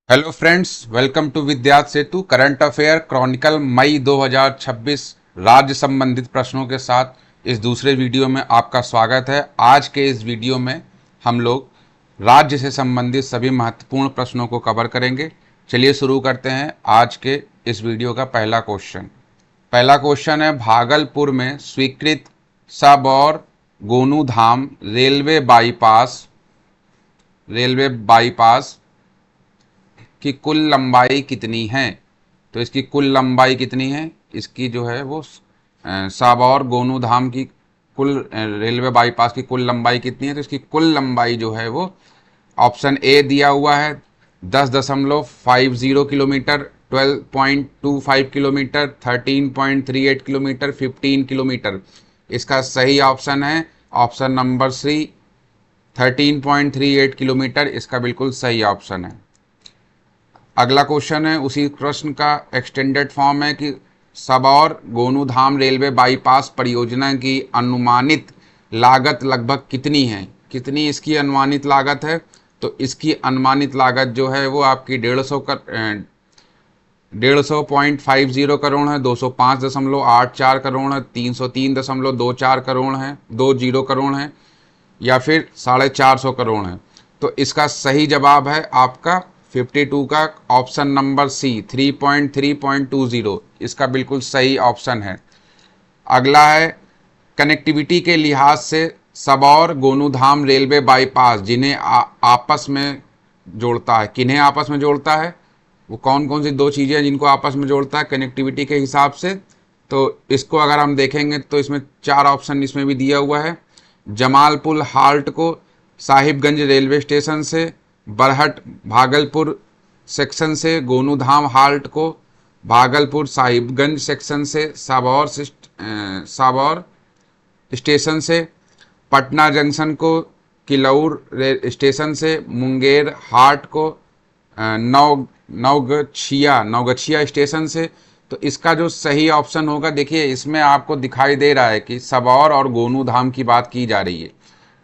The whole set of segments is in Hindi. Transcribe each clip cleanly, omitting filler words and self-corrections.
Hello friends, welcome to Vidyarth Setu current affair chronicle May 2026 राज्य संबंधित प्रश्नों के साथ इस दूसरे वीडियो में आपका स्वागत है। आज के इस वीडियो में हम लोग राज्य से संबंधित सभी महत्वपूर्ण प्रश्नों को कवर करेंगे। चलिए शुरू करते हैं आज के इस वीडियो का पहला क्वेश्चन है, भागलपुर में स्वीकृत सबौर गोनू धाम रेलवे बाईपास की कुल लंबाई कितनी है। तो इसकी कुल लंबाई कितनी है, इसकी जो है वो साबौर गोनू धाम की कुल रेलवे बाईपास की कुल लंबाई कितनी है। तो इसकी कुल लंबाई जो है वो ऑप्शन ए दिया हुआ है 10.50 किलोमीटर, 12.25 किलोमीटर, 13.38 किलोमीटर, 15 किलोमीटर। इसका सही ऑप्शन है ऑप्शन नंबर सी, 13.38 किलोमीटर इसका बिल्कुल सही ऑप्शन है। अगला क्वेश्चन है, उसी प्रश्न का एक्सटेंडेड फॉर्म है कि सबौर गोनूधाम रेलवे बाईपास परियोजना की अनुमानित लागत लगभग कितनी है। कितनी इसकी अनुमानित लागत है। तो इसकी अनुमानित लागत जो है वो आपकी 150 करोड़ है, 205.84 करोड़ है, 303.24 करोड़ है, 20 करोड़ है, या फिर 450 करोड़ है। तो इसका सही जवाब है आपका 52 का ऑप्शन नंबर सी, 3.3.20 इसका बिल्कुल सही ऑप्शन है। अगला है, कनेक्टिविटी के लिहाज से सबौर गोनूधाम रेलवे बाईपास जिन्हें आपस में जोड़ता है, किन्हें आपस में जोड़ता है, वो कौन कौन सी दो चीज़ें हैं जिनको आपस में जोड़ता है कनेक्टिविटी के हिसाब से। तो इसको अगर हम देखेंगे तो इसमें चार ऑप्शन इसमें भी दिया हुआ है। जमालपुर हाल्ट को साहिबगंज रेलवे स्टेशन से, बरहट भागलपुर सेक्शन से, गोनूधाम हाल्ट को भागलपुर साहिबगंज सेक्शन से, साबौर स्टेशन से, पटना जंक्शन को किलौर स्टेशन से, मुंगेर हाट को नवगछिया स्टेशन से। तो इसका जो सही ऑप्शन होगा, देखिए इसमें आपको दिखाई दे रहा है कि सबौर और गोनूधाम की बात की जा रही है।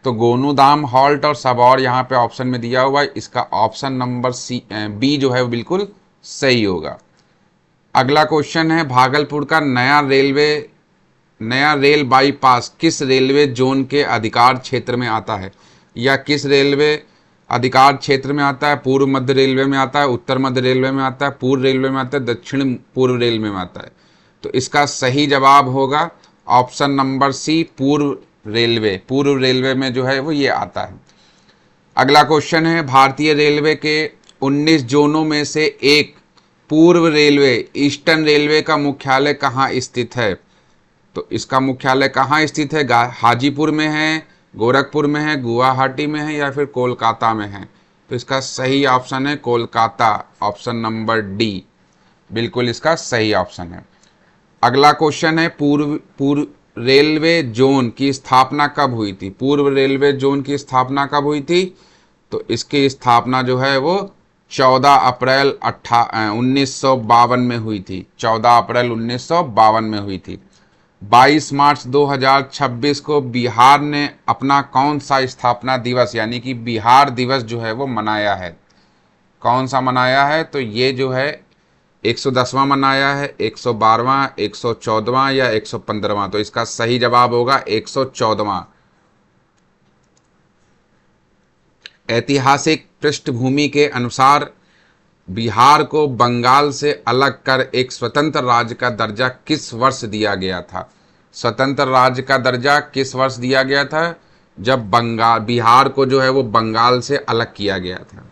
तो गोनूधाम हॉल्ट और सबौर यहाँ पे ऑप्शन में दिया हुआ है, इसका ऑप्शन नंबर बी जो है वो बिल्कुल सही होगा। अगला क्वेश्चन है, भागलपुर का नया रेल बाईपास किस रेलवे जोन के अधिकार क्षेत्र में आता है, या किस रेलवे अधिकार क्षेत्र में आता है। पूर्व मध्य रेलवे में आता है, उत्तर मध्य रेलवे में आता है, पूर्व रेलवे में आता है, दक्षिण पूर्व रेलवे में आता है। तो इसका सही जवाब होगा ऑप्शन नंबर सी, पूर्व रेलवे में जो है वो ये आता है। अगला क्वेश्चन है, भारतीय रेलवे के 19 जोनों में से एक पूर्व रेलवे ईस्टर्न रेलवे का मुख्यालय कहाँ स्थित है। तो इसका मुख्यालय कहाँ स्थित है, हाजीपुर में है, गोरखपुर में है, गुवाहाटी में है, या फिर कोलकाता में है। तो इसका सही ऑप्शन है कोलकाता, ऑप्शन नंबर डी बिल्कुल इसका सही ऑप्शन है। अगला क्वेश्चन है, पूर्व रेलवे जोन की स्थापना कब हुई थी। पूर्व रेलवे जोन की स्थापना कब हुई थी। तो इसकी स्थापना जो है वो 14 अप्रैल 1952 में हुई थी। 14 अप्रैल 1952 में हुई थी। 22 मार्च 2026 को बिहार ने अपना कौन सा स्थापना दिवस यानी कि बिहार दिवस जो है वो मनाया है। कौन सा मनाया है। तो ये जो है 110वां मनाया है, 112वां, 114वां या 115वां। तो इसका सही जवाब होगा 114वां। ऐतिहासिक पृष्ठभूमि के अनुसार बिहार को बंगाल से अलग कर एक स्वतंत्र राज्य का दर्जा किस वर्ष दिया गया था। स्वतंत्र राज्य का दर्जा किस वर्ष दिया गया था, जब बिहार को जो है वो बंगाल से अलग किया गया था।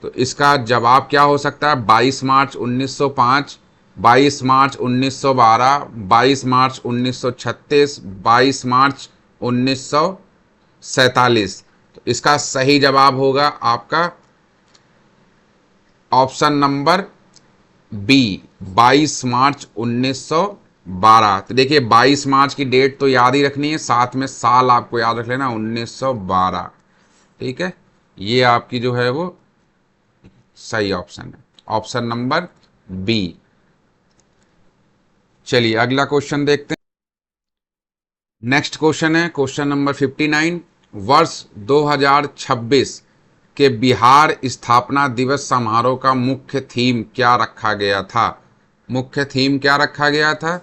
तो इसका जवाब क्या हो सकता है, 22 मार्च 1905, 22 मार्च 1912, 22 मार्च 1936, 22 मार्च 1947। तो इसका सही जवाब होगा आपका ऑप्शन नंबर बी, 22 मार्च 1912। तो देखिए 22 मार्च की डेट तो याद ही रखनी है, साथ में साल आपको याद रख लेना 1912। ठीक है, ये आपकी जो है वो सही ऑप्शन है, ऑप्शन नंबर बी। चलिए अगला क्वेश्चन देखते हैं। नेक्स्ट क्वेश्चन है क्वेश्चन नंबर 59। वर्ष 2026 के बिहार स्थापना दिवस समारोह का मुख्य थीम क्या रखा गया था? मुख्य थीम क्या रखा गया था?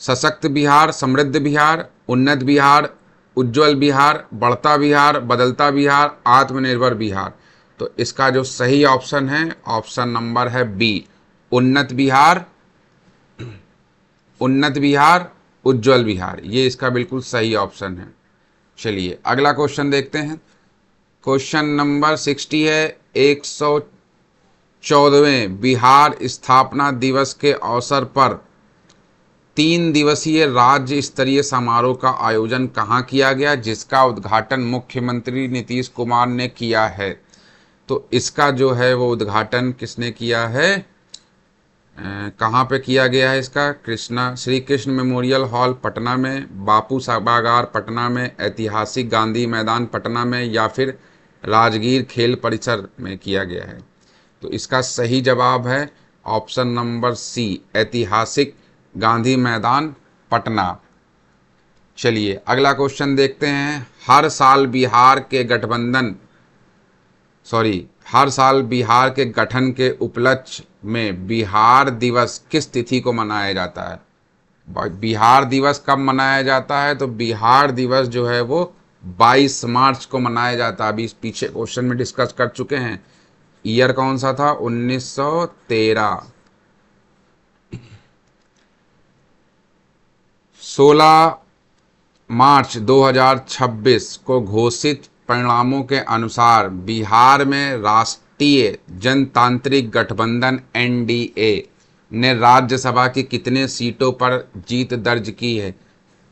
सशक्त बिहार, समृद्ध बिहार, उन्नत बिहार, उज्जवल बिहार, बढ़ता बिहार, बदलता बिहार, आत्मनिर्भर बिहार। तो इसका जो सही ऑप्शन है, ऑप्शन नंबर है बी, उन्नत बिहार, उन्नत बिहार, उज्जवल बिहार। ये इसका बिल्कुल सही ऑप्शन है। चलिए अगला क्वेश्चन देखते हैं। क्वेश्चन नंबर 60 है, 114वें बिहार स्थापना दिवस के अवसर पर 3 दिवसीय राज्य स्तरीय समारोह का आयोजन कहाँ किया गया, जिसका उद्घाटन मुख्यमंत्री नीतीश कुमार ने किया है? तो इसका जो है वो उद्घाटन किसने किया है, कहाँ पे किया गया है इसका? श्री कृष्ण मेमोरियल हॉल पटना में, बापू सभागार पटना में, ऐतिहासिक गांधी मैदान पटना में, या फिर राजगीर खेल परिसर में किया गया है? तो इसका सही जवाब है ऑप्शन नंबर सी, ऐतिहासिक गांधी मैदान पटना। चलिए अगला क्वेश्चन देखते हैं। हर साल बिहार के गठन के उपलक्ष्य में बिहार दिवस किस तिथि को मनाया जाता है? बिहार दिवस कब मनाया जाता है? तो बिहार दिवस जो है वो 22 मार्च को मनाया जाता है। अभी इस पीछे क्वेश्चन में डिस्कस कर चुके हैं। ईयर कौन सा था? 1913। 16 मार्च 2026 को घोषित परिणामों के अनुसार बिहार में राष्ट्रीय जनतांत्रिक गठबंधन एनडीए ने राज्यसभा की कितने सीटों पर जीत दर्ज की है?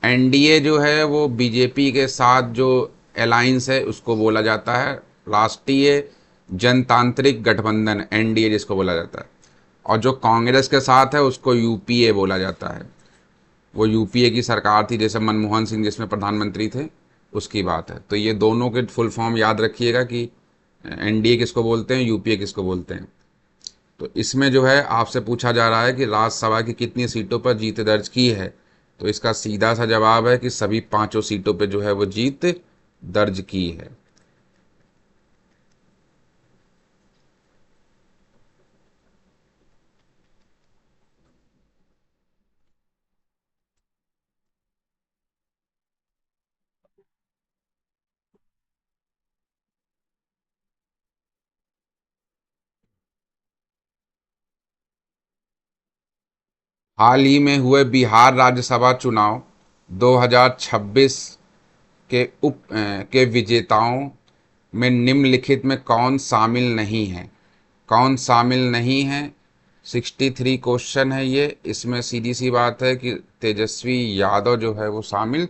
एनडीए जो है वो बीजेपी के साथ जो अलायंस है उसको बोला जाता है राष्ट्रीय जनतांत्रिक गठबंधन, एनडीए जिसको बोला जाता है। और जो कांग्रेस के साथ है उसको यूपीए बोला जाता है। वो यूपीए की सरकार थी, जैसे मनमोहन सिंह जिसमें प्रधानमंत्री थे, उसकी बात है। तो ये दोनों के फुल फॉर्म याद रखिएगा कि एनडीए किसको बोलते हैं, यूपीए किसको बोलते हैं। तो इसमें जो है आपसे पूछा जा रहा है कि राज्यसभा की कितनी सीटों पर जीत दर्ज की है। तो इसका सीधा सा जवाब है कि सभी 5 सीटों पर जो है वो जीत दर्ज की है। हाल ही में हुए बिहार राज्यसभा चुनाव 2026 के विजेताओं में निम्नलिखित में कौन शामिल नहीं है? कौन शामिल नहीं है? 63 क्वेश्चन है ये। इसमें सीधी सी बात है कि तेजस्वी यादव जो है वो शामिल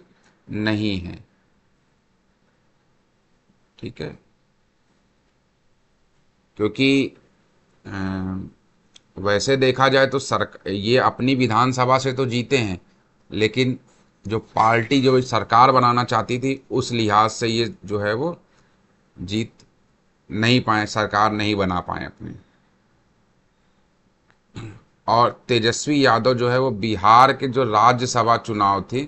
नहीं है। ठीक है, क्योंकि वैसे देखा जाए तो ये अपनी विधानसभा से तो जीते हैं, लेकिन जो पार्टी जो सरकार बनाना चाहती थी उस लिहाज से ये जो है वो जीत नहीं पाए, सरकार नहीं बना पाए अपनी। और तेजस्वी यादव जो है वो बिहार के जो राज्यसभा चुनाव थे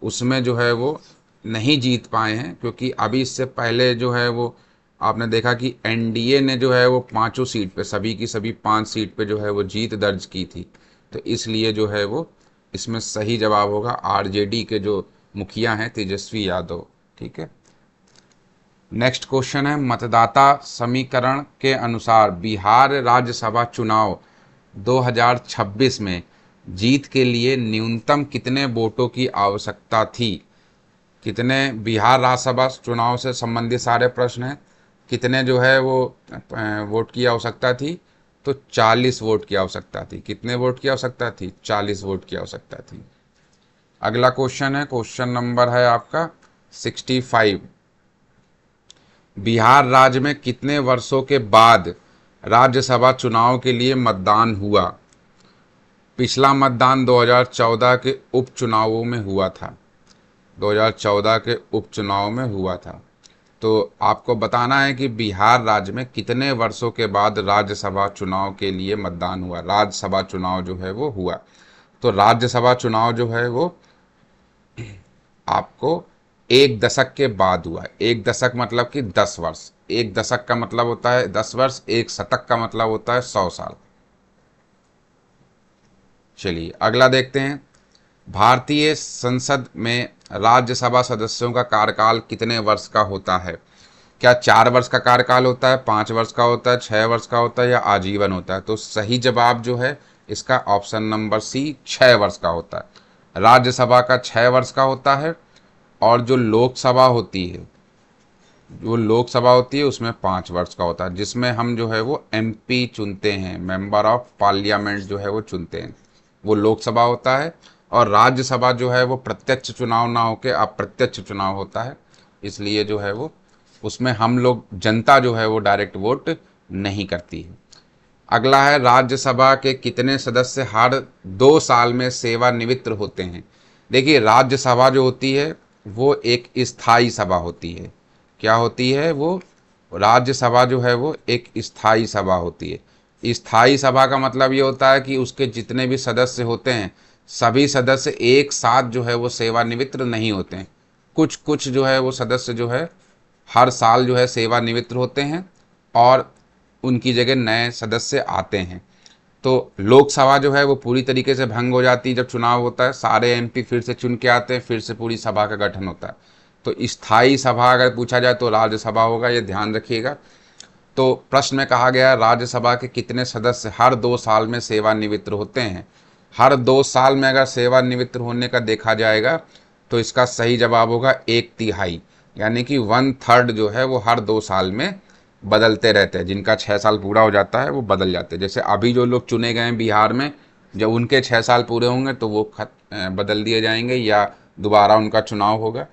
उसमें जो है वो नहीं जीत पाए हैं, क्योंकि अभी इससे पहले जो है वो आपने देखा कि एनडीए ने जो है वो 5 सीट पे, सभी की सभी 5 सीट पे जो है वो जीत दर्ज की थी। तो इसलिए जो है वो इसमें सही जवाब होगा आरजेडी के जो मुखिया हैं तेजस्वी यादव। ठीक है, नेक्स्ट क्वेश्चन है, मतदाता समीकरण के अनुसार बिहार राज्यसभा चुनाव 2026 में जीत के लिए न्यूनतम कितने वोटों की आवश्यकता थी? कितने, बिहार राज्यसभा चुनाव से संबंधित सारे प्रश्न हैं। कितने जो है वो वोट की आवश्यकता थी? तो 40 वोट की आवश्यकता थी। कितने वोट की आवश्यकता थी? 40 वोट की आवश्यकता थी। अगला क्वेश्चन है, क्वेश्चन नंबर है आपका 65। बिहार राज्य में कितने वर्षों के बाद राज्यसभा चुनाव के लिए मतदान हुआ? पिछला मतदान 2014 के उपचुनावों में हुआ था। 2014 के उपचुनाव में हुआ था। तो आपको बताना है कि बिहार राज्य में कितने वर्षों के बाद राज्यसभा चुनाव के लिए मतदान हुआ, राज्यसभा चुनाव जो है वो हुआ। तो राज्यसभा चुनाव जो है वो आपको 1 दशक के बाद हुआ। 1 दशक मतलब कि 10 वर्ष। एक दशक का मतलब होता है 10 वर्ष, एक शतक का मतलब होता है 100 साल। चलिए अगला देखते हैं। भारतीय संसद में राज्यसभा सदस्यों का कार्यकाल कितने वर्ष का होता है? क्या 4 वर्ष का कार्यकाल होता है, 5 वर्ष का होता है, 6 वर्ष का होता है या आजीवन होता है? तो सही जवाब जो है इसका ऑप्शन नंबर सी 6 वर्ष का होता है। राज्यसभा का 6 वर्ष का होता है और जो लोकसभा होती है, उसमें 5 वर्ष का होता है, जिसमें हम जो है वो एमपी चुनते हैं, मेंबर ऑफ पार्लियामेंट जो है वो चुनते हैं, वो लोकसभा होता है। और राज्यसभा जो है वो प्रत्यक्ष चुनाव ना होके अप्रत्यक्ष चुनाव होता है, इसलिए जो है वो उसमें हम लोग, जनता जो है वो डायरेक्ट वोट नहीं करती है। अगला है, राज्यसभा के कितने सदस्य हर 2 साल में सेवानिवृत्त होते हैं? देखिए राज्यसभा जो होती है वो एक स्थायी सभा होती है। क्या होती है वो? राज्यसभा जो है वो एक स्थायी सभा होती है। स्थायी सभा का मतलब ये होता है कि उसके जितने भी सदस्य होते हैं सभी सदस्य एक साथ जो है वो सेवानिवृत्त नहीं होते हैं। कुछ कुछ जो है वो सदस्य जो है हर साल जो है सेवानिवृत्त होते हैं और उनकी जगह नए सदस्य आते हैं। तो लोकसभा जो है वो पूरी तरीके से भंग हो जाती है जब चुनाव होता है, सारे एमपी फिर से चुन के आते हैं, फिर से पूरी सभा का गठन होता है। तो स्थायी सभा अगर पूछा जाए तो राज्यसभा होगा, ये ध्यान रखिएगा। तो प्रश्न में कहा गया राज्यसभा के कितने सदस्य हर 2 साल में सेवानिवृत्त होते हैं? हर 2 साल में अगर सेवानिवृत्त होने का देखा जाएगा तो इसका सही जवाब होगा 1/3, यानी कि 1/3 जो है वो हर 2 साल में बदलते रहते हैं। जिनका 6 साल पूरा हो जाता है वो बदल जाते हैं। जैसे अभी जो लोग चुने गए हैं बिहार में, जब उनके 6 साल पूरे होंगे तो वो बदल दिए जाएंगे या दोबारा उनका चुनाव होगा।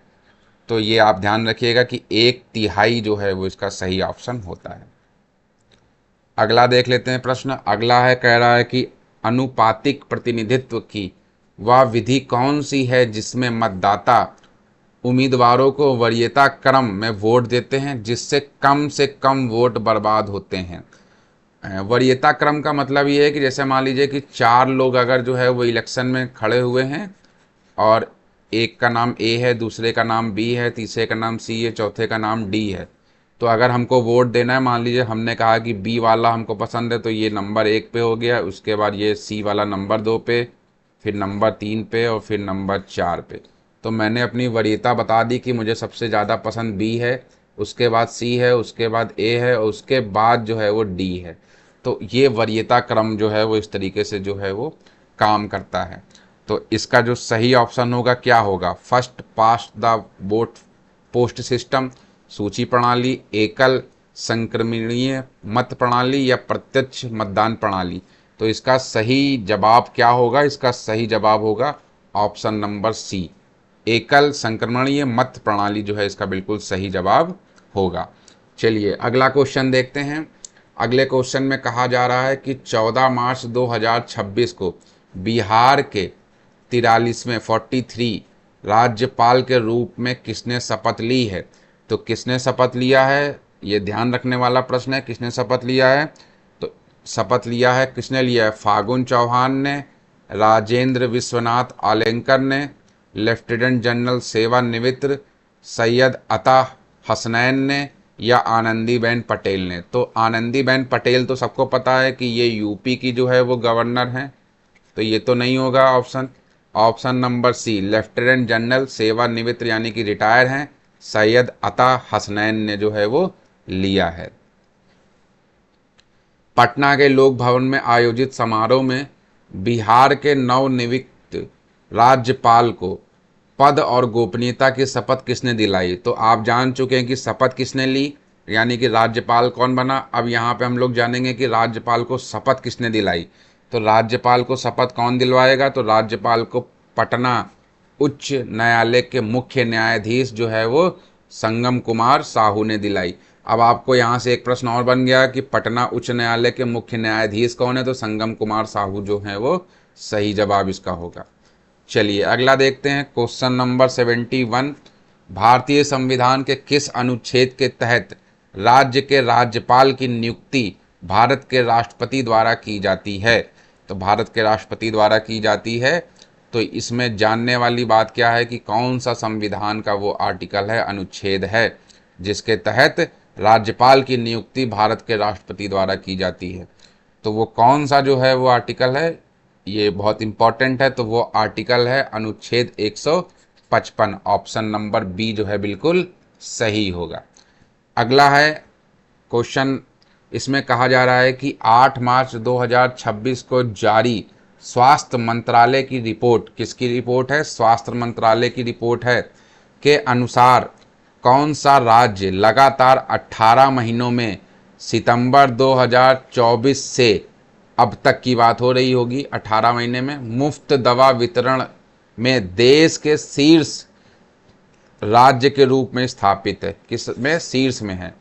तो ये आप ध्यान रखिएगा कि 1/3 जो है वो इसका सही ऑप्शन होता है। अगला देख लेते हैं प्रश्न। अगला है, कह रहा है कि अनुपातिक प्रतिनिधित्व की वह विधि कौन सी है जिसमें मतदाता उम्मीदवारों को वरीयता क्रम में वोट देते हैं जिससे कम से कम वोट बर्बाद होते हैं? वरीयता क्रम का मतलब ये है कि जैसे मान लीजिए कि 4 लोग अगर जो है वो इलेक्शन में खड़े हुए हैं और एक का नाम ए है, दूसरे का नाम बी है, तीसरे का नाम सी है, चौथे का नाम डी है। तो अगर हमको वोट देना है, मान लीजिए हमने कहा कि बी वाला हमको पसंद है तो ये नंबर 1 पे हो गया, उसके बाद ये सी वाला नंबर 2 पे, फिर नंबर 3 पे और फिर नंबर 4 पे। तो मैंने अपनी वरीयता बता दी कि मुझे सबसे ज़्यादा पसंद बी है, उसके बाद सी है, उसके बाद ए है और उसके बाद जो है वो डी है। तो ये वरीयता क्रम जो है वो इस तरीके से जो है वो काम करता है। तो इसका जो सही ऑप्शन होगा क्या होगा? First past the vote post system, सूची प्रणाली, एकल संक्रमणीय मत प्रणाली या प्रत्यक्ष मतदान प्रणाली। तो इसका सही जवाब क्या होगा? इसका सही जवाब होगा ऑप्शन नंबर सी, एकल संक्रमणीय मत प्रणाली जो है इसका बिल्कुल सही जवाब होगा। चलिए अगला क्वेश्चन देखते हैं। अगले क्वेश्चन में कहा जा रहा है कि 14 मार्च 2026 को बिहार के 43 राज्यपाल के रूप में किसने शपथ ली है? तो किसने शपथ लिया है, ये ध्यान रखने वाला प्रश्न है। किसने शपथ लिया है? तो शपथ लिया है, किसने लिया है? फागुन चौहान ने, राजेंद्र विश्वनाथ आलेंकर ने, लेफ्टिनेंट जनरल सेवानिवृत्त सैयद अता हसनैन ने या आनंदीबेन पटेल ने? तो आनंदीबेन पटेल तो सबको पता है कि ये यूपी की जो है वो गवर्नर हैं, तो ये तो नहीं होगा option. Option number C, lieutenant general सेवानिवृत्त यानी कि रिटायर हैं, सैयद अता हसनैन ने जो है वो लिया है। पटना के लोक भवन में आयोजित समारोह में बिहार के नवनियुक्त राज्यपाल को पद और गोपनीयता की शपथ किसने दिलाई? तो आप जान चुके हैं कि शपथ किसने ली, यानी कि राज्यपाल कौन बना। अब यहाँ पे हम लोग जानेंगे कि राज्यपाल को शपथ किसने दिलाई। तो राज्यपाल को शपथ कौन दिलवाएगा? तो राज्यपाल को पटना उच्च न्यायालय के मुख्य न्यायाधीश जो है वो संगम कुमार साहू ने दिलाई। अब आपको यहाँ से एक प्रश्न और बन गया कि पटना उच्च न्यायालय के मुख्य न्यायाधीश कौन है? तो संगम कुमार साहू जो है वो सही जवाब इसका होगा। चलिए अगला देखते हैं क्वेश्चन नंबर 71। भारतीय संविधान के किस अनुच्छेद के तहत राज्य के राज्यपाल की नियुक्ति भारत के राष्ट्रपति द्वारा की जाती है? तो भारत के राष्ट्रपति द्वारा की जाती है। तो इसमें जानने वाली बात क्या है कि कौन सा संविधान का वो आर्टिकल है, अनुच्छेद है जिसके तहत राज्यपाल की नियुक्ति भारत के राष्ट्रपति द्वारा की जाती है। तो वो कौन सा जो है वो आर्टिकल है, ये बहुत इंपॉर्टेंट है। तो वो आर्टिकल है अनुच्छेद 155। ऑप्शन नंबर बी जो है बिल्कुल सही होगा। अगला है क्वेश्चन, इसमें कहा जा रहा है कि 8 मार्च 2026 को जारी स्वास्थ्य मंत्रालय की रिपोर्ट, किसकी रिपोर्ट है? स्वास्थ्य मंत्रालय की रिपोर्ट है, के अनुसार कौन सा राज्य लगातार 18 महीनों में सितंबर 2024 से अब तक की बात हो रही होगी, 18 महीने में मुफ्त दवा वितरण में देश के शीर्ष राज्य के रूप में स्थापित है? किस में शीर्ष में है?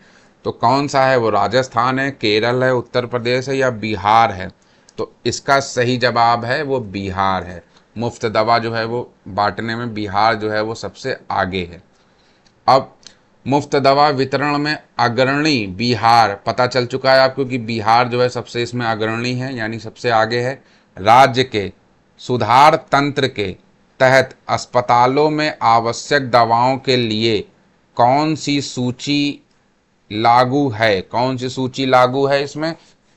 तो कौन सा है वो? राजस्थान है, केरल है, उत्तर प्रदेश है या बिहार है? तो इसका सही जवाब है वो बिहार है। मुफ्त दवा जो है वो बांटने में बिहार जो है वो सबसे आगे है। अब मुफ्त दवा वितरण में अग्रणी बिहार पता चल चुका है आपको कि बिहार जो है सबसे इसमें अग्रणी है, यानी सबसे आगे है। राज्य के सुधार तंत्र के तहत अस्पतालों में आवश्यक दवाओं के लिए कौन सी सूची लागू है? कौन सी सूची लागू है? इसमें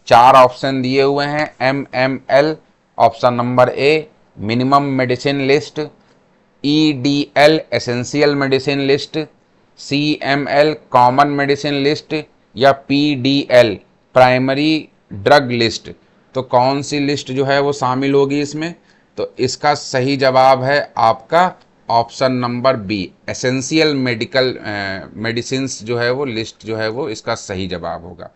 4 ऑप्शन दिए हुए हैं। MML option number A minimum medicine list, EDL essential medicine list, CML common medicine list या PDL प्राइमरी ड्रग लिस्ट। तो कौन सी लिस्ट जो है वो शामिल होगी इसमें? तो इसका सही जवाब है आपका option number B, essential medical medicines जो है वो लिस्ट जो है वो इसका सही जवाब होगा।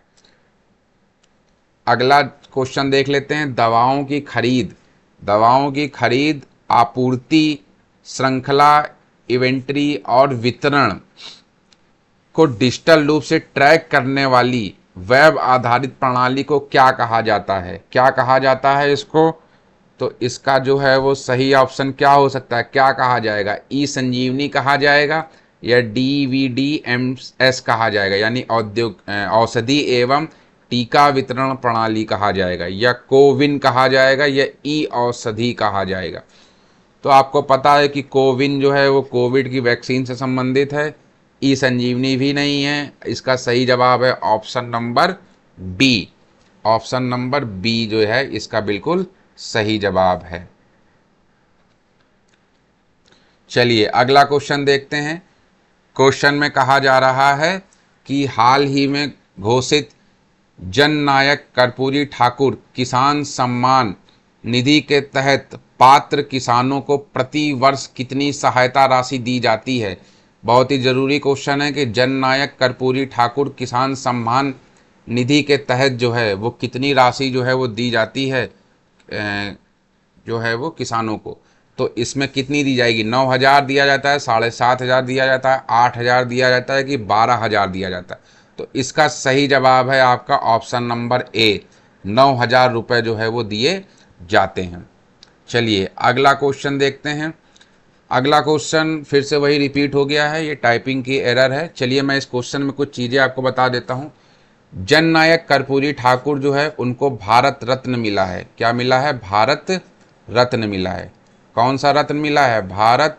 अगला क्वेश्चन देख लेते हैं, दवाओं की खरीद। दवाओं की खरीद, आपूर्ति श्रृंखला, इन्वेंट्री और वितरण को डिजिटल रूप से ट्रैक करने वाली वेब आधारित प्रणाली को क्या कहा जाता है? क्या कहा जाता है इसको? तो इसका जो है वो सही ऑप्शन क्या हो सकता है? क्या कहा जाएगा? ई संजीवनी कहा जाएगा या DVDMS कहा जाएगा, यानी औषधि एवं टीका वितरण प्रणाली कहा जाएगा, या कोविन कहा जाएगा, या ई औषधि कहा जाएगा। तो आपको पता है कि कोविन जो है वो कोविड की वैक्सीन से संबंधित है, ई संजीवनी भी नहीं है। इसका सही जवाब है option number B. Option number B जो है इसका बिल्कुल सही जवाब है। चलिए अगला क्वेश्चन देखते हैं। क्वेश्चन में कहा जा रहा है कि हाल ही में घोषित जननायक कर्पूरी ठाकुर किसान सम्मान निधि के तहत पात्र किसानों को प्रति वर्ष कितनी सहायता राशि दी जाती है? बहुत ही जरूरी क्वेश्चन है कि जननायक कर्पूरी ठाकुर किसान सम्मान निधि के तहत जो है वो कितनी राशि जो है वो दी जाती है जो है वो किसानों को। तो इसमें कितनी दी जाएगी? 9,000 दिया जाता है, 7,500 दिया जाता है, 8,000 दिया जाता है कि 12,000 दिया जाता है? तो इसका सही जवाब है आपका ऑप्शन नंबर ए, 9,000 रुपये जो है वो दिए जाते हैं। चलिए अगला क्वेश्चन देखते हैं। अगला क्वेश्चन फिर से वही रिपीट हो गया है, ये टाइपिंग की एरर है। चलिए मैं इस क्वेश्चन में कुछ चीज़ें आपको बता देता हूँ। जननायक कर्पूरी ठाकुर जो है उनको भारत रत्न मिला है। क्या मिला है? भारत रत्न मिला है। कौन सा रत्न मिला है? भारत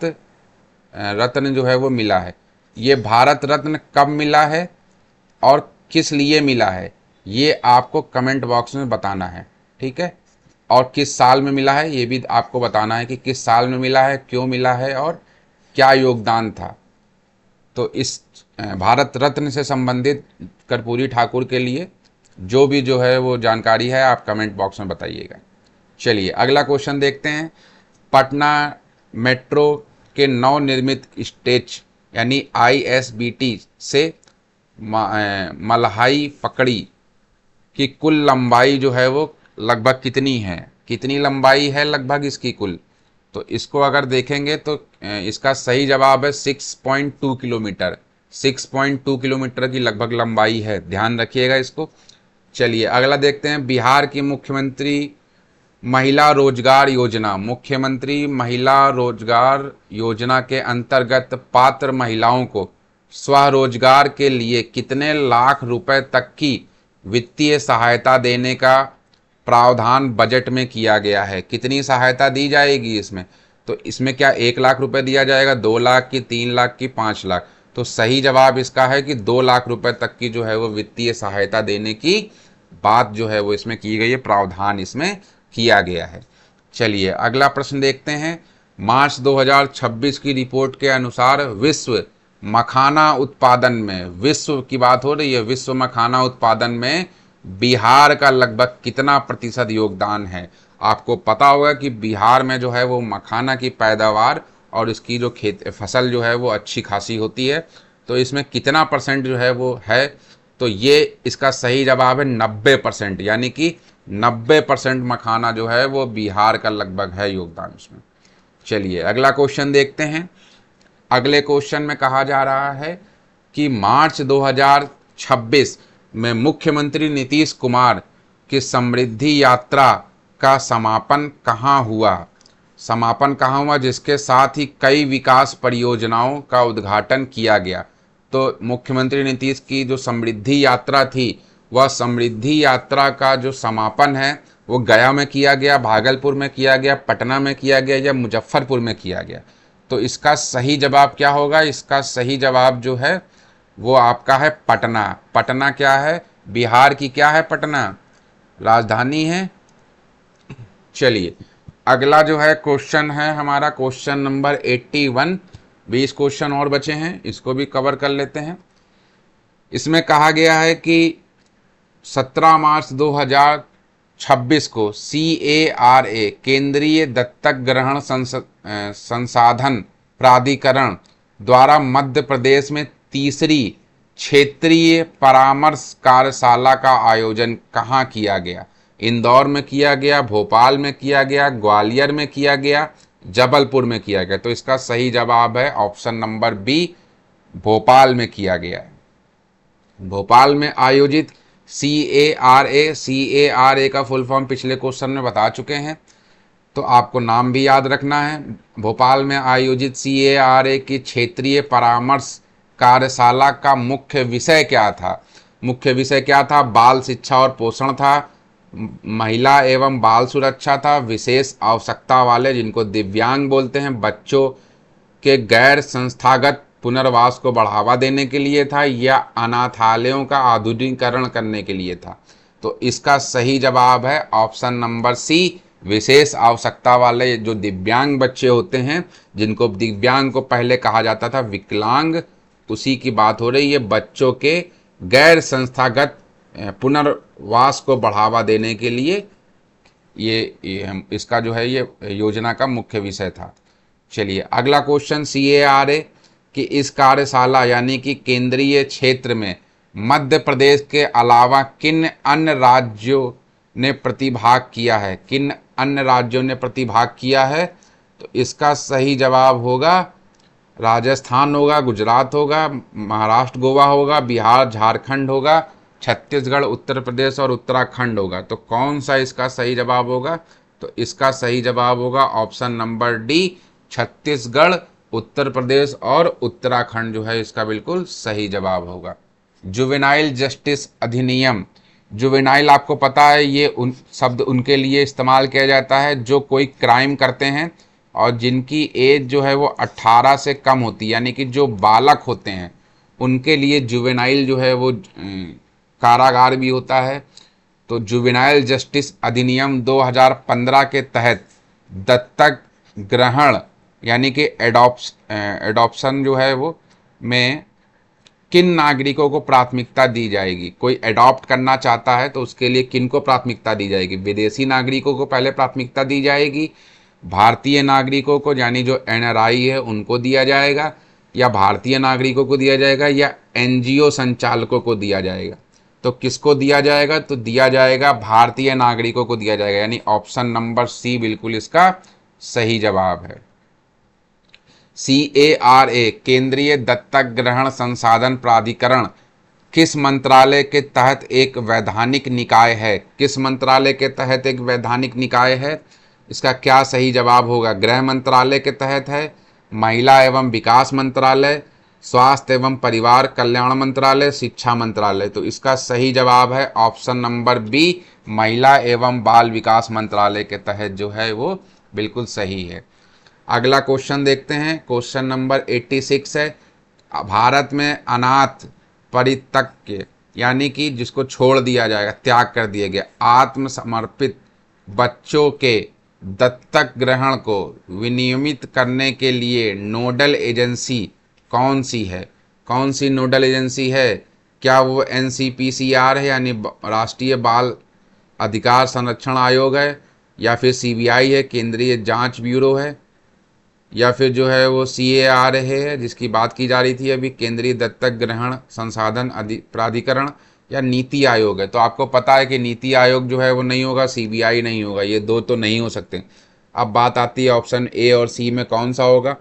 रत्न जो है वो मिला है। ये भारत रत्न कब मिला है और किस लिए मिला है, ये आपको कमेंट बॉक्स में बताना है, ठीक है। और किस साल में मिला है ये भी आपको बताना है कि किस साल में मिला है, क्यों मिला है और क्या योगदान था। तो इस भारत रत्न से संबंधित कर्पूरी ठाकुर के लिए जो भी जो है वो जानकारी है आप कमेंट बॉक्स में बताइएगा। चलिए अगला क्वेश्चन देखते हैं। पटना मेट्रो के नवनिर्मित स्टेज यानी ISBT से मलहाई पकड़ी की कुल लंबाई जो है वो लगभग कितनी है? कितनी लंबाई है लगभग इसकी कुल? तो इसको अगर देखेंगे तो इसका सही जवाब है 6.2 किलोमीटर। 6.2 किलोमीटर की लगभग लंबाई है, ध्यान रखिएगा इसको। चलिए अगला देखते हैं। बिहार की मुख्यमंत्री महिला रोजगार योजना, मुख्यमंत्री महिला रोजगार योजना के अंतर्गत पात्र महिलाओं को स्वरोजगार के लिए कितने लाख रुपए तक की वित्तीय सहायता देने का प्रावधान बजट में किया गया है? कितनी सहायता दी जाएगी इसमें? तो इसमें क्या 1 लाख रुपए दिया जाएगा, 2 लाख की, 3 लाख की, 5 लाख? तो सही जवाब इसका है कि 2 लाख रुपए तक की जो है वो वित्तीय सहायता देने की बात जो है वो इसमें की गई है, प्रावधान इसमें किया गया है। चलिए अगला प्रश्न देखते हैं। मार्च 2026 की रिपोर्ट के अनुसार विश्व मखाना उत्पादन में, विश्व की बात हो रही है, विश्व मखाना उत्पादन में बिहार का लगभग कितना प्रतिशत योगदान है। आपको पता होगा कि बिहार में जो है वो मखाना की पैदावार और इसकी जो फसल जो है वो अच्छी खासी होती है। तो इसमें कितना परसेंट जो है वो है, तो ये इसका सही जवाब है 90%, यानी कि 90% मखाना जो है वो बिहार का लगभग है योगदान उसमें। चलिए अगला क्वेश्चन देखते हैं। अगले क्वेश्चन में कहा जा रहा है कि मार्च 2026 में मुख्यमंत्री नीतीश कुमार की समृद्धि यात्रा का समापन कहाँ हुआ। समापन कहाँ हुआ, जिसके साथ ही कई विकास परियोजनाओं का उद्घाटन किया गया। तो मुख्यमंत्री नीतीश की जो समृद्धि यात्रा थी, वह समृद्धि यात्रा का जो समापन है वो गया में किया गया, भागलपुर में किया गया, पटना में किया गया या मुजफ्फरपुर में किया गया। तो इसका सही जवाब क्या होगा, इसका सही जवाब जो है वो आपका है पटना। पटना क्या है, बिहार की क्या है, पटना राजधानी है। चलिए अगला जो है क्वेश्चन है हमारा क्वेश्चन नंबर 81। 20 क्वेश्चन और बचे हैं, इसको भी कवर कर लेते हैं। इसमें कहा गया है कि 17 मार्च 2026 को CARA केंद्रीय दत्तक ग्रहण संसाधन प्राधिकरण द्वारा मध्य प्रदेश में तीसरी क्षेत्रीय परामर्श कार्यशाला का आयोजन कहाँ किया गया। इंदौर में किया गया, भोपाल में किया गया, ग्वालियर में किया गया, जबलपुर में किया गया। तो इसका सही जवाब है ऑप्शन नंबर बी, भोपाल में किया गया है। भोपाल में आयोजित CARA का फुल फॉर्म पिछले क्वेश्चन में बता चुके हैं, तो आपको नाम भी याद रखना है। भोपाल में आयोजित CARA की क्षेत्रीय परामर्श कार्यशाला का मुख्य विषय क्या था। मुख्य विषय क्या था, बाल शिक्षा और पोषण था, महिला एवं बाल सुरक्षा था, विशेष आवश्यकता वाले जिनको दिव्यांग बोलते हैं बच्चों के गैर संस्थागत पुनर्वास को बढ़ावा देने के लिए था, या अनाथालयों का आधुनिकीकरण करने के लिए था। तो इसका सही जवाब है ऑप्शन नंबर सी, विशेष आवश्यकता वाले जो दिव्यांग बच्चे होते हैं, जिनको दिव्यांग को पहले कहा जाता था विकलांग, उसी की बात हो रही है। बच्चों के गैर संस्थागत पुनर्वास को बढ़ावा देने के लिए ये इसका जो है ये योजना का मुख्य विषय था। चलिए अगला क्वेश्चन, CARA कि इस कार्यशाला यानी कि केंद्रीय क्षेत्र में मध्य प्रदेश के अलावा किन अन्य राज्यों ने प्रतिभाग किया है। किन अन्य राज्यों ने प्रतिभाग किया है, तो इसका सही जवाब होगा राजस्थान होगा, गुजरात होगा, महाराष्ट्र गोवा होगा, बिहार झारखंड होगा, छत्तीसगढ़ उत्तर प्रदेश और उत्तराखंड होगा। तो कौन सा इसका सही जवाब होगा, तो इसका सही जवाब होगा option number D, Chhattisgarh Uttar Pradesh और उत्तराखंड जो है इसका बिल्कुल सही जवाब होगा। जुवेनाइल जस्टिस अधिनियम, जुवेनाइल आपको पता है ये शब्द उनके लिए इस्तेमाल किया जाता है जो कोई क्राइम करते हैं और जिनकी एज जो है वो 18 से कम होती है, यानी कि जो बालक होते हैं उनके लिए जुवेनाइल जो है वो कारागार भी होता है। तो जुवेनाइल जस्टिस अधिनियम 2015 के तहत दत्तक ग्रहण यानी कि एडॉप्शन जो है वो में किन नागरिकों को प्राथमिकता दी जाएगी। कोई एडॉप्ट करना चाहता है तो उसके लिए किन को प्राथमिकता दी जाएगी, विदेशी नागरिकों को पहले प्राथमिकता दी जाएगी, भारतीय नागरिकों को यानी जो NRI है उनको दिया जाएगा, या भारतीय नागरिकों को दिया जाएगा, या NGO संचालकों को दिया जाएगा। तो किसको दिया जाएगा, तो दिया जाएगा भारतीय नागरिकों को दिया जाएगा, यानी ऑप्शन नंबर सी बिल्कुल इसका सही जवाब है। CARA केंद्रीय दत्तक ग्रहण संसाधन प्राधिकरण किस मंत्रालय के तहत एक वैधानिक निकाय है। किस मंत्रालय के तहत एक वैधानिक निकाय है, इसका क्या सही जवाब होगा। गृह मंत्रालय के तहत है, महिला एवं विकास मंत्रालय, स्वास्थ्य एवं परिवार कल्याण मंत्रालय, शिक्षा मंत्रालय। तो इसका सही जवाब है ऑप्शन नंबर बी, महिला एवं बाल विकास मंत्रालय के तहत जो है वो बिल्कुल सही है। अगला क्वेश्चन देखते हैं, क्वेश्चन नंबर 86 है भारत में अनाथ परित्यक्य यानी कि जिसको छोड़ दिया जाएगा, त्याग कर दिया गया, आत्मसमर्पित बच्चों के दत्तक ग्रहण को विनियमित करने के लिए नोडल एजेंसी कौन सी है? कौन सी नोडल एजेंसी है? क्या वो एनसीपीसीआर है यानी राष्ट्रीय बाल अधिकार संरक्षण आयोग है, या फिर सीबीआई है, केंद्रीय जांच ब्यूरो है, या फिर जो है वो सीएआर है जिसकी बात की जा रही थी अभी, केंद्रीय दत्तक ग्रहण संसाधन प्राधिकरण, या नीति आयोग है? तो आपको पता है कि नीति आयोग जो है वो नहीं होगा, सीबीआई नहीं होगा, ये दो तो नहीं हो सकते। अब बात आती है ऑप्शन ए और सी में कौन सा होगा।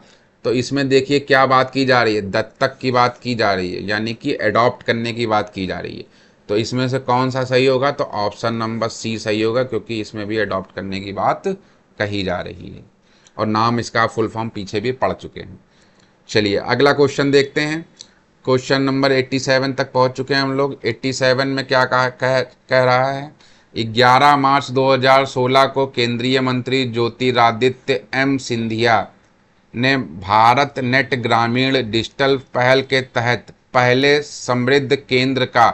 तो इसमें देखिए क्या बात की जा रही है, दत्तक की बात की जा रही है, यानी कि अडॉप्ट करने की बात की जा रही है। तो इसमें से कौन सा सही होगा? तो ऑप्शन नंबर सी सही होगा, क्योंकि इसमें भी अडॉप्ट करने की बात कही जा रही है और नाम इसका फुल फॉर्म पीछे भी पढ़ चुके हैं। चलिए अगला क्वेश्चन देखते हैं। क्वेश्चन नंबर 87 तक पहुंच चुके हैं हम लोग। 87 में क्या कह रहा है? 11 मार्च 2016 को केंद्रीय मंत्री ज्योतिरादित्य एम सिंधिया ने भारत नेट ग्रामीण डिजिटल पहल के तहत पहले समृद्ध केंद्र का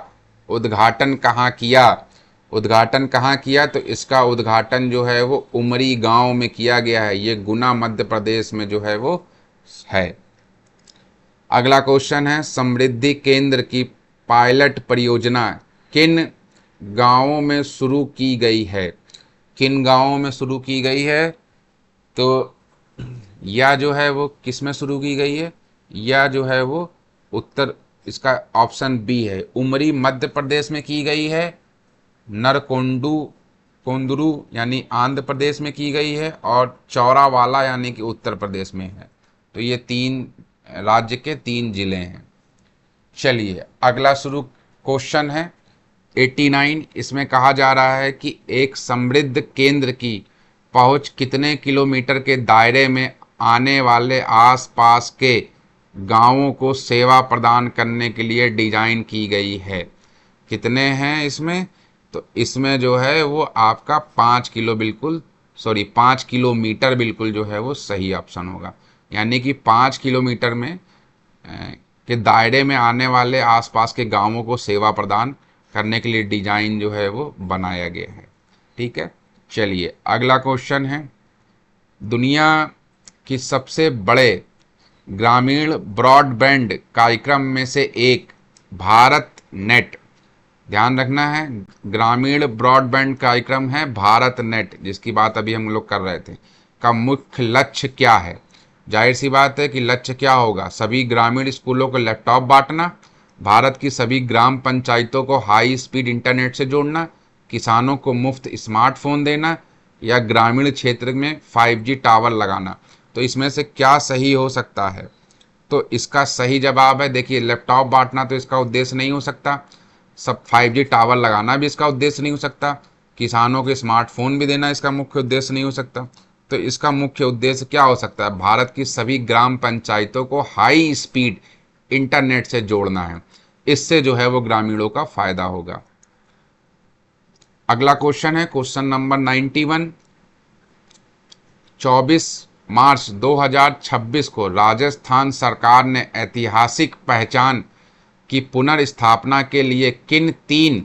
उद्घाटन कहाँ किया? उद्घाटन कहाँ किया? तो इसका उद्घाटन जो है वो उमरी गांव में किया गया है। ये गुना मध्य प्रदेश में जो है वो है। अगला क्वेश्चन है, समृद्धि केंद्र की पायलट परियोजना किन गांवों में शुरू की गई है? किन गांवों में शुरू की गई है? तो या जो है वो किस में शुरू की गई है, या जो है वो उत्तर, इसका ऑप्शन बी है, उमरी मध्य प्रदेश में की गई है, कोंदरू यानी आंध्र प्रदेश में की गई है, और चौरावाला यानी कि उत्तर प्रदेश में है। तो ये तीन राज्य के तीन जिले हैं। चलिए अगला शुरू क्वेश्चन है 89। इसमें कहा जा रहा है कि एक समृद्ध केंद्र की पहुंच कितने किलोमीटर के दायरे में आने वाले आसपास के गांवों को सेवा प्रदान करने के लिए डिजाइन की गई है? कितने हैं इसमें? तो इसमें जो है वो आपका 5 किलोमीटर बिल्कुल जो है वो सही ऑप्शन होगा। यानी कि 5 किलोमीटर में के दायरे में आने वाले आसपास के गांवों को सेवा प्रदान करने के लिए डिजाइन जो है वो बनाया गया है। ठीक है, चलिए अगला क्वेश्चन है, दुनिया की सबसे बड़े ग्रामीण ब्रॉडबैंड कार्यक्रम में से एक भारत नेट, ध्यान रखना है, ग्रामीण ब्रॉडबैंड कार्यक्रम है भारत नेट, जिसकी बात अभी हम लोग कर रहे थे, का मुख्य लक्ष्य क्या है? जाहिर सी बात है कि लक्ष्य क्या होगा? सभी ग्रामीण स्कूलों को लैपटॉप बांटना, भारत की सभी ग्राम पंचायतों को हाई स्पीड इंटरनेट से जोड़ना, किसानों को मुफ्त स्मार्टफोन देना, या ग्रामीण क्षेत्र में 5G टावर लगाना। तो इसमें से क्या सही हो सकता है? तो इसका सही जवाब है, देखिए लैपटॉप बांटना तो इसका उद्देश्य नहीं हो सकता, सब 5G टावर लगाना भी इसका उद्देश्य नहीं हो सकता, किसानों को स्मार्टफोन भी देना इसका मुख्य उद्देश्य नहीं हो सकता। तो इसका मुख्य उद्देश्य क्या हो सकता है? भारत की सभी ग्राम पंचायतों को हाई स्पीड इंटरनेट से जोड़ना है, इससे जो है वो ग्रामीणों का फायदा होगा। अगला क्वेश्चन है क्वेश्चन नंबर 91। 24 मार्च 2026 को राजस्थान सरकार ने ऐतिहासिक पहचान की पुनर्स्थापना के लिए किन 3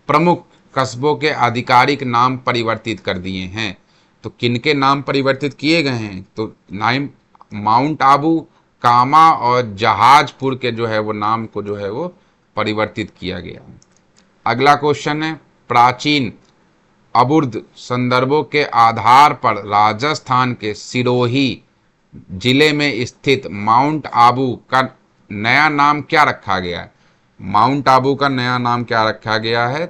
प्रमुख कस्बों के आधिकारिक नाम परिवर्तित कर दिए हैं? तो किन के नाम परिवर्तित किए गए हैं? तो नाम माउंट आबू, कामा और जहाजपुर के जो है वो नाम को जो है वो परिवर्तित किया गया। अगला क्वेश्चन है, प्राचीन अबुर्द संदर्भों के आधार पर राजस्थान के सिरोही जिले में स्थित माउंट आबू का नया नाम क्या रखा गया है? माउंट आबू का नया नाम क्या रखा गया है?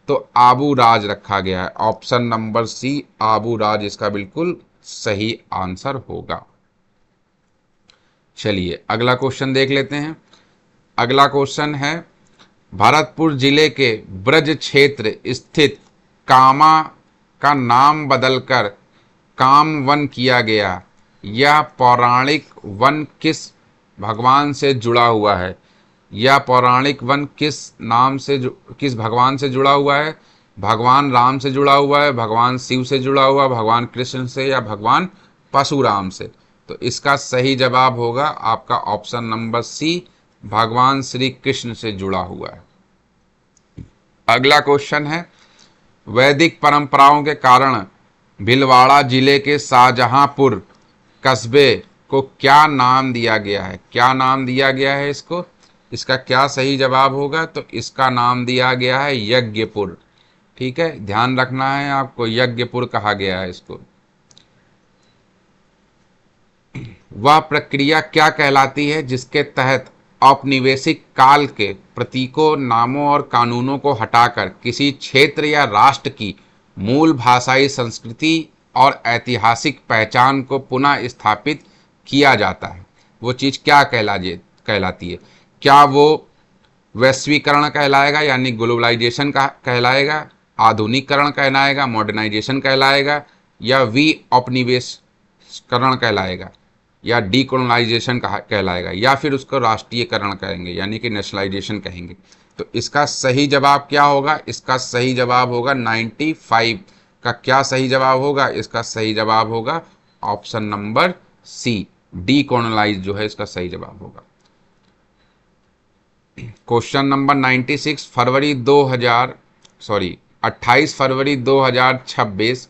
तो आबू राज रखा गया है। ऑप्शन नंबर सी आबू राज इसका बिल्कुल सही आंसर होगा। चलिए अगला क्वेश्चन देख लेते हैं। अगला क्वेश्चन है, भरतपुर जिले के ब्रज क्षेत्र स्थित कामा का नाम बदलकर कामवन किया गया। यह पौराणिक वन किस भगवान से जुड़ा हुआ है? यह पौराणिक वन किस भगवान से जुड़ा हुआ है? भगवान राम से जुड़ा हुआ है, भगवान शिव से जुड़ा हुआ, भगवान कृष्ण से, या भगवान परशुराम से? तो इसका सही जवाब होगा आपका ऑप्शन नंबर सी, भगवान श्री कृष्ण से जुड़ा हुआ है। अगला क्वेश्चन है, वैदिक परंपराओं के कारण भीलवाड़ा जिले के शाहजहांपुर कस्बे को क्या नाम दिया गया है? क्या नाम दिया गया है इसको? इसका क्या सही जवाब होगा? तो इसका नाम दिया गया है यज्ञपुर। ठीक है, ध्यान रखना है आपको, यज्ञपुर कहा गया है इसको। वह प्रक्रिया क्या कहलाती है जिसके तहत औपनिवेशिक काल के प्रतीकों, नामों और कानूनों को हटाकर किसी क्षेत्र या राष्ट्र की मूल भाषाई संस्कृति और ऐतिहासिक पहचान को पुनः स्थापित किया जाता है? वो चीज़ क्या कहलाती है? क्या वो वैश्वीकरण कहलाएगा यानी ग्लोबलाइजेशन का कहलाएगा, आधुनिकीकरण कहलाएगा, मॉडर्नाइजेशन कहलाएगा, या औपनिवेशकरण कहलाएगा, या डीकोलोनाइजेशन कहलाएगा, या फिर उसको राष्ट्रीयकरण कहेंगे यानी कि नेशनलाइजेशन कहेंगे? तो इसका सही जवाब क्या होगा? इसका सही जवाब होगा 95 का क्या सही जवाब होगा? इसका सही जवाब होगा ऑप्शन नंबर सी, डीकोलोनाइज जो है इसका सही जवाब होगा। क्वेश्चन नंबर 96, 28 फरवरी 2026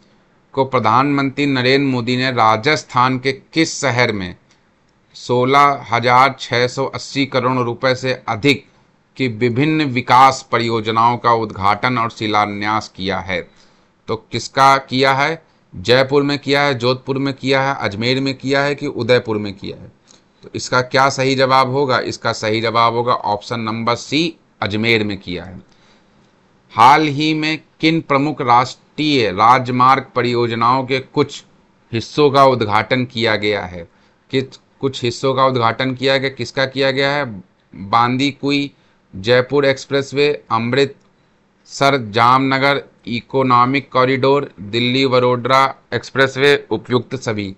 को प्रधानमंत्री नरेंद्र मोदी ने राजस्थान के किस शहर में 16,680 करोड़ रुपए से अधिक की विभिन्न विकास परियोजनाओं का उद्घाटन और शिलान्यास किया है? तो किसका किया है? जयपुर में किया है, जोधपुर में किया है, अजमेर में किया है कि उदयपुर में किया है? तो इसका क्या सही जवाब होगा? इसका सही जवाब होगा ऑप्शन नंबर सी, अजमेर में किया है। हाल ही में किन प्रमुख राष्ट्रीय राजमार्ग परियोजनाओं के कुछ हिस्सों का उद्घाटन किया गया है? कुछ हिस्सों का उद्घाटन किया गया, किसका किया गया है? Bandikui Jaipur expressway, Amritsar Jamnagar economic corridor, Delhi Vadodara expressway, उपयुक्त सभी।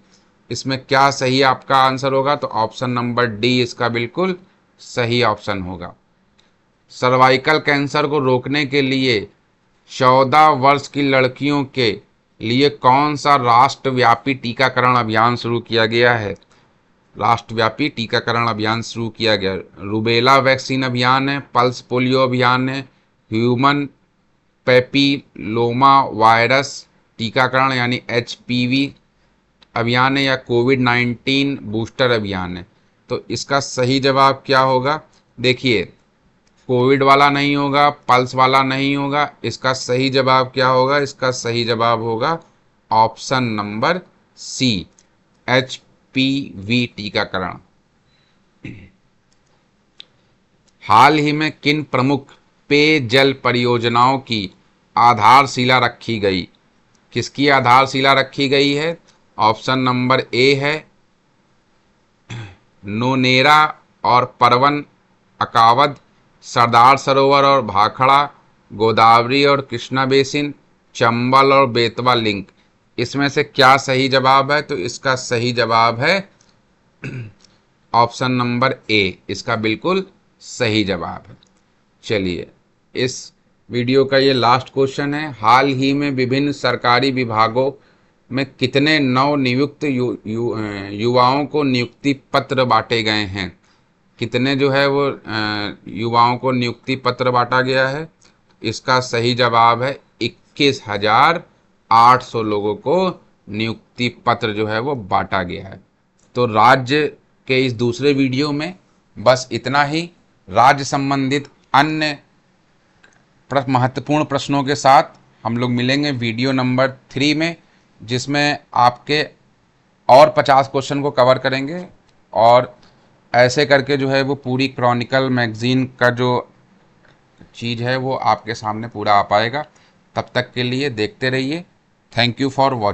इसमें क्या सही आपका आंसर होगा? तो ऑप्शन नंबर डी इसका बिल्कुल सही ऑप्शन होगा। सर्वाइकल कैंसर को रोकने के लिए 14 वर्ष की लड़कियों के लिए कौन सा राष्ट्रव्यापी टीकाकरण अभियान शुरू किया गया है? राष्ट्रव्यापी टीकाकरण अभियान शुरू किया गया। रूबेला वैक्सीन अभियान है, पल्स पोलियो अभियान है, ह्यूमन पैपिलोमा वायरस टीकाकरण यानी HPV अभियान है, या कोविड-19 बूस्टर अभियान है? तो इसका सही जवाब क्या होगा? देखिए, कोविड वाला नहीं होगा, पल्स वाला नहीं होगा, इसका सही जवाब क्या होगा? इसका सही जवाब होगा ऑप्शन नंबर सी, HPV टीकाकरण। हाल ही में किन प्रमुख पेयजल परियोजनाओं की आधारशिला रखी गई? किसकी आधारशिला रखी गई है? ऑप्शन नंबर ए है नोनेरा और परवन अकावद, सरदार सरोवर और भाखड़ा, गोदावरी और कृष्णा बेसिन, चंबल और बेतवा लिंक। इसमें से क्या सही जवाब है? तो इसका सही जवाब है ऑप्शन नंबर ए, इसका बिल्कुल सही जवाब है। चलिए, इस वीडियो का ये लास्ट क्वेश्चन है, हाल ही में विभिन्न सरकारी विभागों में कितने नवनियुक्त युवाओं को नियुक्ति पत्र बांटे गए हैं? कितने जो है वो युवाओं को नियुक्ति पत्र बांटा गया है? इसका सही जवाब है 21,800 लोगों को नियुक्ति पत्र जो है वो बांटा गया है। तो राज्य के इस दूसरे वीडियो में बस इतना ही। राज्य संबंधित अन्य महत्वपूर्ण प्रश्नों के साथ हम लोग मिलेंगे वीडियो नंबर 3 में, जिसमें आपके और 50 क्वेश्चन को कवर करेंगे, और ऐसे करके जो है वो पूरी क्रॉनिकल मैगजीन का जो चीज़ है वो आपके सामने पूरा आ पाएगा। तब तक के लिए देखते रहिए। Thank you for watching.